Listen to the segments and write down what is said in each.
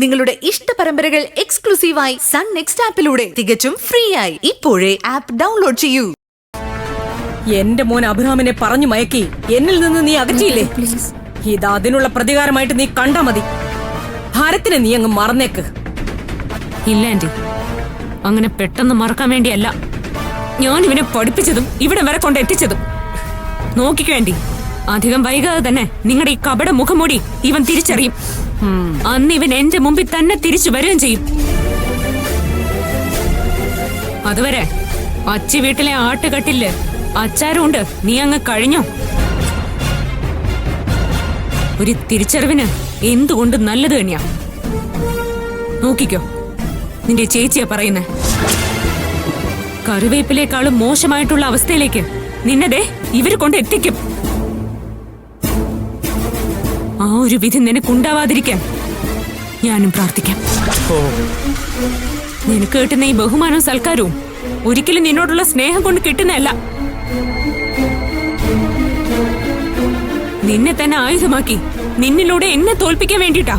നിങ്ങളുടെ ഇഷ്ട പരമ്പരകൾ എക്സ്ക്ലൂസീവായി സൺ നെക്സ്റ്റ് ആപ്പിലൂടെ തികച്ചും ഫ്രീ ആയി ഇപ്പോഴേ ആപ്പ് ഡൗൺലോഡ് ചെയ്യൂ. എന്റെ മോൻ അബ്രഹാമിനെ പറഞ്ഞു മയക്കി എന്നിൽ നിന്ന് നീ അകറ്റിയില്ലേ? ഇത് അതിനുള്ള പ്രതികാരമായിട്ട് നീ കണ്ടാ മതി. ഭാരത്തിനെ നീ അങ്ങ് മറന്നേക്ക്. ഇല്ല ആന്റി, അങ്ങനെ പെട്ടെന്ന് മറക്കാൻ വേണ്ടിയല്ല ഞാൻ ഇവനെ പഠിപ്പിച്ചതും ഇവിടെ വരെ കൊണ്ടെത്തിച്ചതും. നോക്കിക്കോ ആന്റി, അധികം വൈകാതെ തന്നെ നിങ്ങളുടെ ഈ കപട മുഖംമൂടി ഇവൻ തിരിച്ചറിയും. അന്ന് ഇവൻ എന്റെ മുമ്പിൽ തന്നെ തിരിച്ചു വരികയും ചെയ്യും. അതുവരെ അച്ചി വീട്ടിലെ ആട്ടുകട്ടില് അച്ചാരുണ്ട് നീ അങ്ങ് കഴിഞ്ഞോ? ഒരു തിരിച്ചറിവിന് എന്തുകൊണ്ട് നല്ലത് തന്നെയാ. നോക്കിക്കോ, നിന്റെ ചേച്ചിയാ പറയുന്നേ. കറിവേപ്പിലേക്കാളും മോശമായിട്ടുള്ള അവസ്ഥയിലേക്ക് നിന്നതേ ഇവര് കൊണ്ട് എത്തിക്കും. ആ ഒരു വിധി നിനക്കുണ്ടാവാതിരിക്കാൻ ഞാനും പ്രാർത്ഥിക്കാം. നിനക്ക് കിട്ടുന്ന ഈ ബഹുമാനവും സൽക്കാരവും ഒരിക്കലും നിന്നോടുള്ള സ്നേഹം കൊണ്ട് കിട്ടുന്നതല്ല. നിന്നെ തന്നെ ആയുധമാക്കി നിന്നിലൂടെ എന്നെ തോൽപ്പിക്കാൻ വേണ്ടിട്ടാ.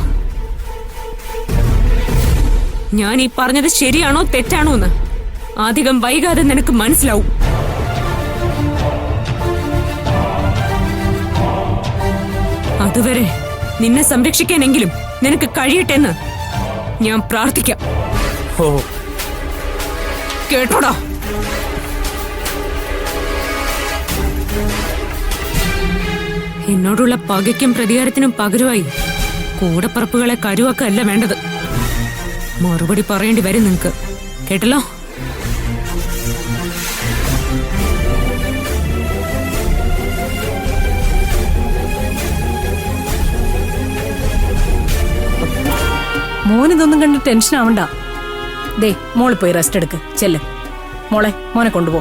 ഞാൻ ഈ പറഞ്ഞത് ശരിയാണോ തെറ്റാണോ എന്ന് അധികം വൈകാതെ നിനക്ക് മനസ്സിലാവും. അതുവരെ നിന്നെ സംരക്ഷിക്കാനെങ്കിലും നിനക്ക് കഴിയട്ടെ എന്ന് ഞാൻ പ്രാർത്ഥിക്കാം. കേട്ടോടാ? എന്നോടുള്ള പകയ്ക്കും പ്രതികാരത്തിനും പകരമായി കൂടപ്പറപ്പുകളെ കരുവാക്കല്ല വേണ്ടത്. മറുപടി പറയേണ്ടി വരും നിനക്ക്. കേട്ടല്ലോ? മോനിതൊന്നും കണ്ട് ടെൻഷൻ ആവണ്ട. ദേ, മോള് പോയി റെസ്റ്റ് എടുക്ക്. ചെല്ല് മോളെ, മോനെ കൊണ്ടുപോ.